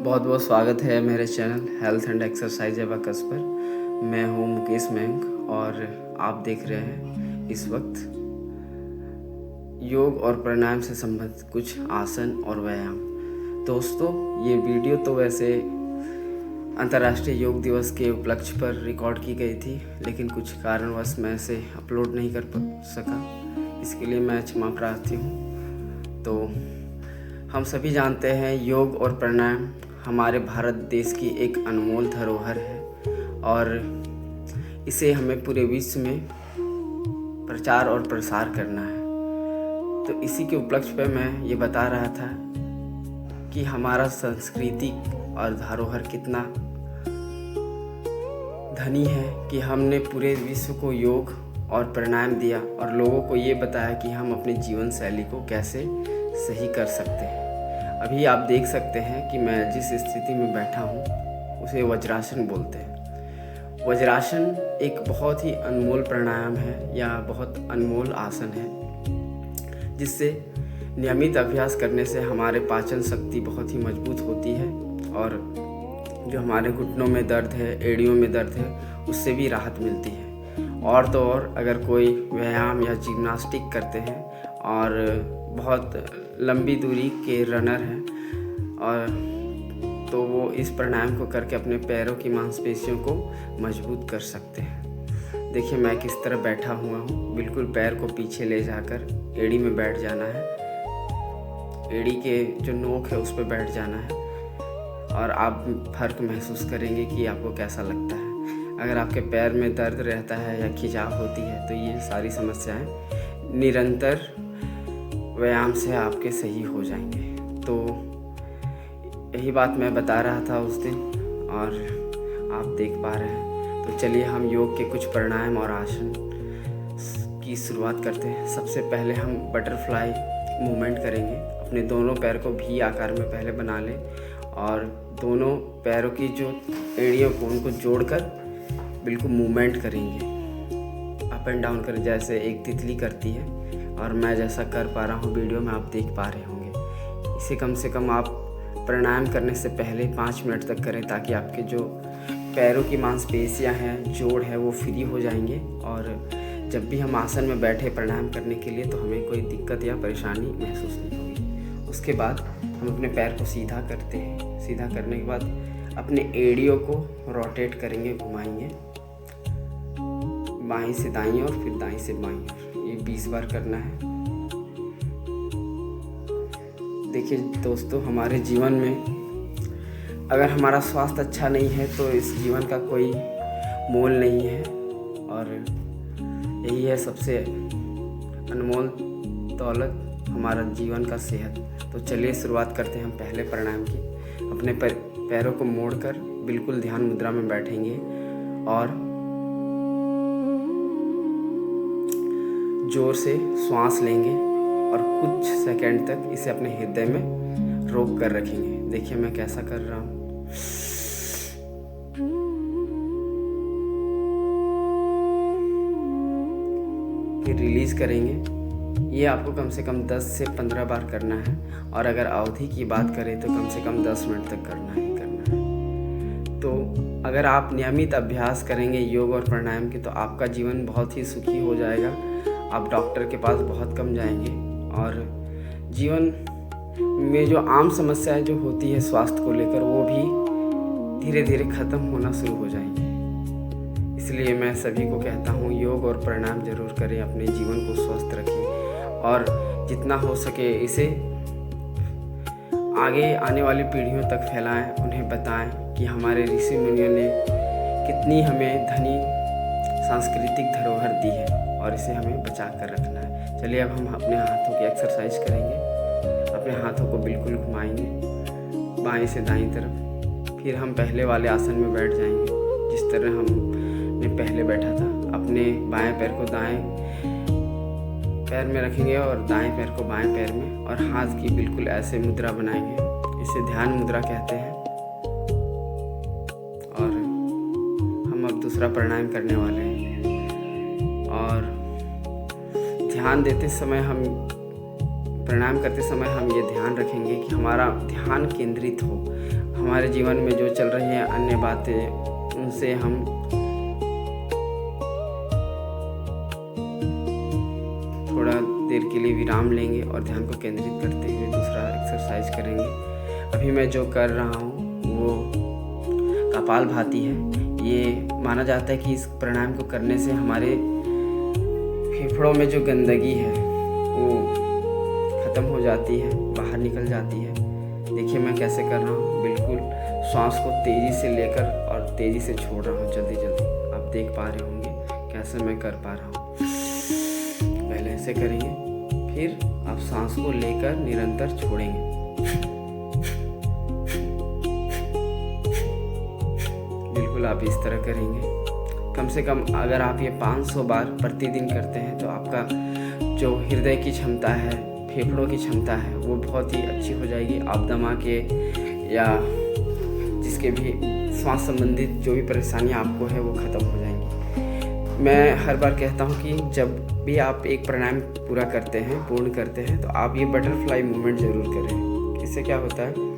बहुत बहुत स्वागत है मेरे channel health and exercise abacus पर। मैं हूँ मुकेश मयंक और आप देख रहे हैं इस वक्त योग और प्राणायाम से संबंधित कुछ आसन और व्यायाम। दोस्तों, ये वीडियो तो वैसे अंतर्राष्ट्रीय योग दिवस के उपलक्ष्य पर रिकॉर्ड की गई थी, लेकिन कुछ कारणवश मैं इसे अपलोड नहीं कर सका। इसके लिए मैं क्षमा प्रार्थी हूँ। तो हम सभी जानते हैं योग और प्राणायाम हमारे भारत देश की एक अनमोल धरोहर है और इसे हमें पूरे विश्व में प्रचार और प्रसार करना है। तो इसी के उपलक्ष्य पर मैं ये बता रहा था कि हमारा संस्कृति और धरोहर कितना धनी है कि हमने पूरे विश्व को योग और प्राणायाम दिया और लोगों को ये बताया कि हम अपनी जीवन शैली को कैसे सही कर सकते हैं। अभी आप देख सकते हैं कि मैं जिस स्थिति में बैठा हूँ उसे वज्रासन बोलते हैं। वज्रासन एक बहुत ही अनमोल प्राणायाम है या बहुत अनमोल आसन है, जिससे नियमित अभ्यास करने से हमारे पाचन शक्ति बहुत ही मजबूत होती है और जो हमारे घुटनों में दर्द है, एड़ियों में दर्द है, उससे भी राहत मिलती है। और तो और अगर कोई व्यायाम या जिम्नास्टिक करते हैं और बहुत लंबी दूरी के रनर हैं और तो वो इस प्राणायाम को करके अपने पैरों की मांसपेशियों को मजबूत कर सकते हैं। देखिए मैं किस तरह बैठा हुआ हूँ। बिल्कुल पैर को पीछे ले जाकर एड़ी में बैठ जाना है, एड़ी के जो नोक है उस पर बैठ जाना है और आप फर्क महसूस करेंगे कि आपको कैसा लगता है। अगर आपके पैर में दर्द रहता है या खिंचाव होती है तो ये सारी समस्याएं निरंतर व्यायाम से आपके सही हो जाएंगे। तो यही बात मैं बता रहा था उस दिन और आप देख पा रहे हैं। तो चलिए हम योग के कुछ प्राणायाम और आसन की शुरुआत करते हैं। सबसे पहले हम बटरफ्लाई मूवमेंट करेंगे। अपने दोनों पैर को भी आकार में पहले बना लें और दोनों पैरों की जो एड़ियों को उनको जोड़कर बिल्कुल मूवमेंट करेंगे, अप एंड डाउन कर, जैसे एक तितली करती है और मैं जैसा कर पा रहा हूँ वीडियो में आप देख पा रहे होंगे। इसे कम से कम आप प्राणायाम करने से पहले 5 मिनट तक करें ताकि आपके जो पैरों की मांसपेशियां हैं, जोड़ है, वो फ्री हो जाएंगे और जब भी हम आसन में बैठे प्राणायाम करने के लिए तो हमें कोई दिक्कत या परेशानी महसूस नहीं होगी। उसके बाद हम अपने पैर को सीधा करते हैं। सीधा करने के बाद अपने एड़ियों को रोटेट करेंगे, घुमाएंगे बाईं से दाईं और फिर दाईं से बाईं। ये 20 बार करना है। देखिए दोस्तों, हमारे जीवन में अगर हमारा स्वास्थ्य अच्छा नहीं है तो इस जीवन का कोई मोल नहीं है और यही है सबसे अनमोल दौलत, हमारा जीवन का सेहत। तो चलिए शुरुआत करते हैं हम पहले प्राणायाम की। अपने पैरों को मोड़कर बिल्कुल ध्यान मुद्रा में बैठेंगे और जोर से श्वास लेंगे और कुछ सेकंड तक इसे अपने हृदय में रोक कर रखेंगे। देखिए मैं कैसा कर रहा हूँ। फिर रिलीज करेंगे। ये आपको कम से कम 10 से 15 बार करना है और अगर अवधि की बात करें तो कम से कम 10 मिनट तक करना ही करना है। तो अगर आप नियमित अभ्यास करेंगे योग और प्राणायाम की तो आपका जीवन बहुत ही सुखी हो जाएगा। आप डॉक्टर के पास बहुत कम जाएंगे और जीवन में जो आम समस्याएं जो होती है स्वास्थ्य को लेकर वो भी धीरे धीरे ख़त्म होना शुरू हो जाएंगी। इसलिए मैं सभी को कहता हूँ योग और प्राणायाम जरूर करें, अपने जीवन को स्वस्थ रखें और जितना हो सके इसे आगे आने वाली पीढ़ियों तक फैलाएं, उन्हें बताएं कि हमारे ऋषि मुनियों ने कितनी हमें धनी सांस्कृतिक धरोहर दी है और इसे हमें बचा कर रखना है। चलिए अब हम अपने हाथों की एक्सरसाइज करेंगे। अपने हाथों को बिल्कुल घुमाएंगे बाएं से दाईं तरफ। फिर हम पहले वाले आसन में बैठ जाएंगे जिस तरह हमने पहले बैठा था। अपने बाएं पैर को दाएं पैर में रखेंगे और दाएं पैर को बाएं पैर में और हाथ की बिल्कुल ऐसे मुद्रा बनाएंगे। इसे ध्यान मुद्रा कहते हैं। और हम अब दूसरा प्राणायाम करने वाले हैं और ध्यान देते समय हम प्राणायाम करते समय हम ये ध्यान रखेंगे कि हमारा ध्यान केंद्रित हो, हमारे जीवन में जो चल रही हैं अन्य बातें, उनसे हम थोड़ा देर के लिए विराम लेंगे और ध्यान को केंद्रित करते हुए दूसरा एक्सरसाइज करेंगे। अभी मैं जो कर रहा हूँ वो कपालभाति है। ये माना जाता है कि इस प्राणायाम को करने से हमारे फेफड़ों में जो गंदगी है वो ख़त्म हो जाती है, बाहर निकल जाती है। देखिए मैं कैसे कर रहा हूँ, बिल्कुल श्वास को तेज़ी से लेकर और तेज़ी से छोड़ रहा हूँ, जल्दी जल्दी। आप देख पा रहे होंगे कैसे मैं कर पा रहा हूँ। पहले ऐसे करेंगे, फिर आप सांस को लेकर निरंतर छोड़ेंगे। बिल्कुल आप इस तरह करेंगे। कम से कम अगर आप ये 500 बार प्रतिदिन करते हैं तो आपका जो हृदय की क्षमता है, फेफड़ों की क्षमता है, वो बहुत ही अच्छी हो जाएगी। आप दमा के या जिसके भी श्वास संबंधित जो भी परेशानियाँ आपको है वो ख़त्म हो जाएंगी। मैं हर बार कहता हूँ कि जब भी आप एक प्राणायाम पूर्ण करते हैं तो आप ये बटरफ्लाई मूवमेंट ज़रूर करें। इससे क्या होता है,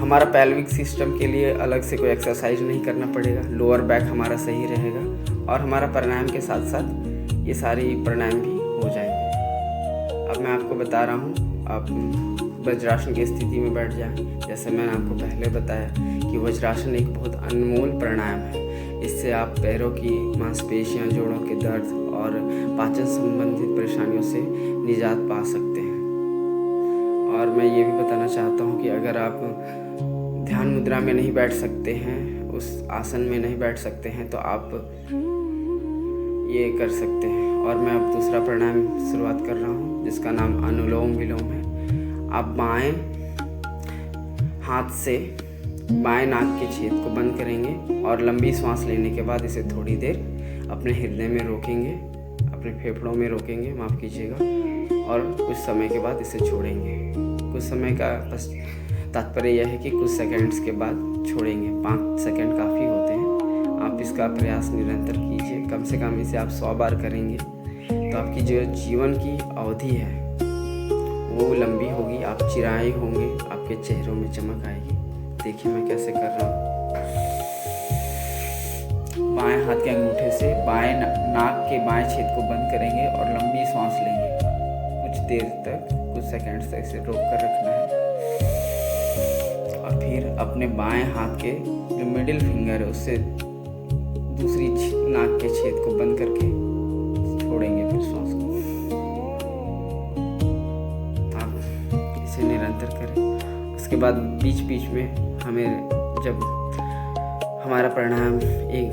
हमारा पेल्विक सिस्टम के लिए अलग से कोई एक्सरसाइज नहीं करना पड़ेगा, लोअर बैक हमारा सही रहेगा और हमारा प्राणायाम के साथ साथ ये सारी प्राणायाम भी हो जाएंगे। अब मैं आपको बता रहा हूँ, आप वज्रासन की स्थिति में बैठ जाएं। जैसे मैंने आपको पहले बताया कि वज्रासन एक बहुत अनमोल प्राणायाम है। इससे आप पैरों की मांसपेशियाँ, जोड़ों के दर्द और पाचन संबंधित परेशानियों से निजात पा सकते हैं। और मैं ये भी बताना चाहता हूँ कि अगर आप ध्यान मुद्रा में नहीं बैठ सकते हैं, उस आसन में नहीं बैठ सकते हैं, तो आप ये कर सकते हैं। और मैं अब दूसरा प्राणायाम शुरुआत कर रहा हूँ जिसका नाम अनुलोम विलोम है। आप बाएं हाथ से बाएं नाक के छेद को बंद करेंगे और लंबी सांस लेने के बाद इसे थोड़ी देर अपने हृदय में रोकेंगे, अपने फेफड़ों में रोकेंगे, माफ़ कीजिएगा, और कुछ समय के बाद इसे छोड़ेंगे। कुछ समय का तात्पर्य यह है कि कुछ सेकंड्स के बाद छोड़ेंगे। 5 सेकंड काफ़ी होते हैं। आप इसका प्रयास निरंतर कीजिए। कम से कम इसे आप 100 बार करेंगे तो आपकी जो जीवन की अवधि है वो लंबी होगी, आप चिराए होंगे, आपके चेहरों में चमक आएगी। देखिए मैं कैसे कर रहा हूँ। बाएं हाथ के अंगूठे से बाएं नाक के बाएं छेद को बंद करेंगे और लंबी सांस लेंगे। कुछ देर तक, कुछ सेकंड्स तक इसे रोक कर रखना है और फिर अपने बाएं हाथ के जो मिडिल फिंगर है उससे दूसरी नाक के छेद को बंद करके छोड़ेंगे फिर सांस को। आप इसे निरंतर करें। उसके बाद बीच बीच में हमें जब हमारा प्राणायाम एक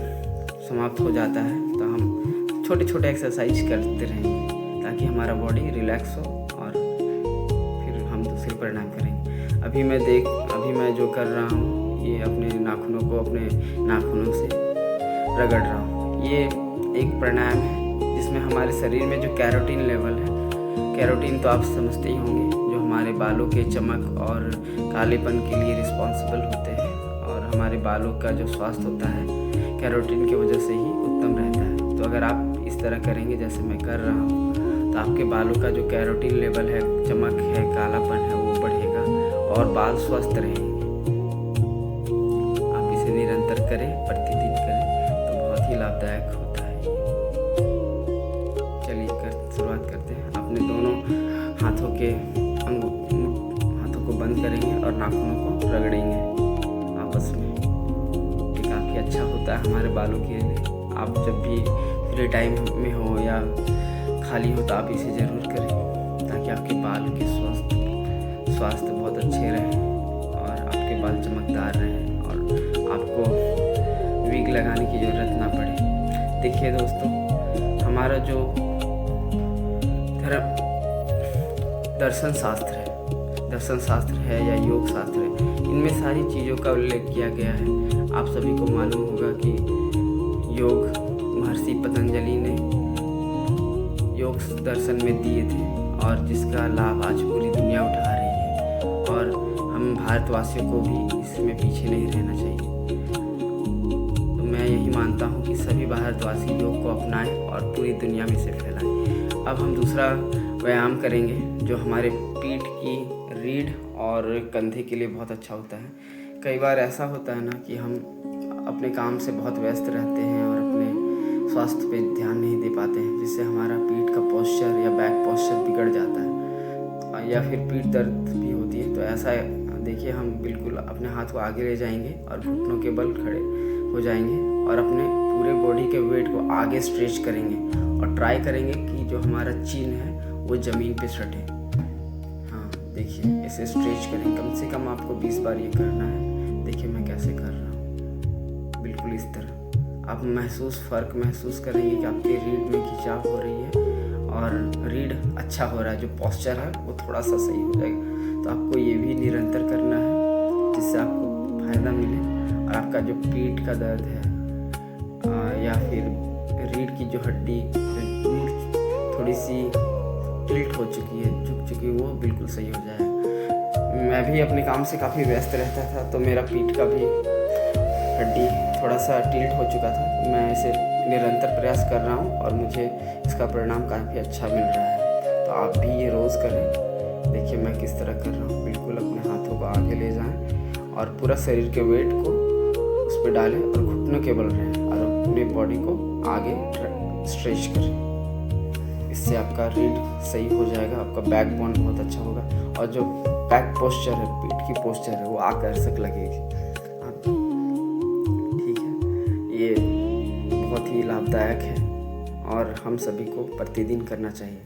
समाप्त हो जाता है तो हम छोटे छोटे एक्सरसाइज करते रहेंगे ताकि हमारा बॉडी रिलैक्स हो और फिर हम दूसरे प्राणायाम करेंगे। अभी मैं जो कर रहा हूँ ये अपने नाखूनों को अपने नाखूनों से रगड़ रहा हूँ। ये एक प्राणायाम है जिसमें हमारे शरीर में जो कैरोटीन लेवल है, कैरोटीन तो आप समझते ही होंगे, जो हमारे बालों के चमक और कालेपन के लिए रिस्पॉन्सिबल होते हैं और हमारे बालों का जो स्वास्थ्य होता है कैरोटीन की वजह से ही उत्तम रहता है। तो अगर आप इस तरह करेंगे जैसे मैं कर रहा हूँ तो आपके बालों का जो कैरोटीन लेवल है, चमक है, कालापन है, वो बढ़ेगा और बाल स्वस्थ रहेंगे। आप इसे निरंतर करें, प्रतिदिन करें तो बहुत ही लाभदायक होता है। चलिए शुरुआत करते हैं। अपने दोनों हाथों को बंद करेंगे और नाखूनों को रगड़ेंगे आपस में। ये काफ़ी अच्छा होता है हमारे बालों के लिए। आप जब भी फ्री टाइम में हो या खाली हो तो आप इसे ज़रूर करें ताकि आपके बाल के स्वास्थ्य बहुत अच्छे रहें और आपके बाल चमकदार रहें और आपको विग लगाने की ज़रूरत ना पड़े। देखिए दोस्तों, हमारा जो दर्शन शास्त्र है या योग शास्त्र है, इनमें सारी चीज़ों का उल्लेख किया गया है। आप सभी को मालूम होगा कि योग महर्षि पतंजलि ने योग दर्शन में दिए थे और जिसका लाभ आज पूरी दुनिया उठा रही है और हम भारतवासियों को भी इसमें पीछे नहीं रहना चाहिए। तो मैं यही मानता हूँ कि सभी भारतवासी योग को अपनाएं और पूरी दुनिया में इसे फैलाएं। अब हम दूसरा व्यायाम करेंगे जो हमारे पीठ की रीढ़ और कंधे के लिए बहुत अच्छा होता है। कई बार ऐसा होता है ना कि हम अपने काम से बहुत व्यस्त रहते हैं और अपने स्वास्थ्य पे ध्यान नहीं दे पाते हैं, जिससे हमारा पीठ का पोस्चर या बैक पोस्चर बिगड़ जाता है या फिर पीठ दर्द भी होती है। तो ऐसा देखिए, हम बिल्कुल अपने हाथ को आगे ले जाएंगे और घुटनों के बल खड़े हो जाएंगे और अपने पूरे बॉडी के वेट को आगे स्ट्रेच करेंगे और ट्राई करेंगे कि जो हमारा चिन है वो ज़मीन पे सटे। हाँ देखिए, इसे स्ट्रेच करें, कम से कम आपको 20 बार ये करना है। देखिए मैं कैसे कर रहा हूँ, बिल्कुल इस तरह। आप फ़र्क महसूस करेंगे कि आपके रीढ़ में खिंचाव हो रही है और रीढ़ अच्छा हो रहा है, जो पोस्चर है वो थोड़ा सा सही हो जाएगा। तो आपको ये भी निरंतर करना है, जिससे आपको फ़ायदा मिले और आपका जो पीठ का दर्द है या फिर रीढ़ की जो हड्डी थोड़ी सी टिल्ट हो चुकी है, झुक चुकी है, वो बिल्कुल सही हो जाए। मैं भी अपने काम से काफ़ी व्यस्त रहता था, तो मेरा पीठ का भी हड्डी थोड़ा सा टिल्ट हो चुका था। मैं इसे निरंतर प्रयास कर रहा हूँ और मुझे इसका परिणाम काफ़ी अच्छा मिल रहा है। तो आप भी ये रोज़ करें। देखिए मैं किस तरह कर रहा हूँ, बिल्कुल अपने हाथों को आगे ले जाएं और पूरा शरीर के वेट को उस पर डालें और घुटनों के बल रहें और अपने बॉडी को आगे स्ट्रेच करें। इससे आपका रीढ़ सही हो जाएगा, आपका बैक बोन बहुत अच्छा होगा और जो बैक पोस्चर है, पीठ की पोस्चर है, वो आकर्षक लगेगी। आप ठीक है, ये बहुत ही लाभदायक है और हम सभी को प्रतिदिन करना चाहिए।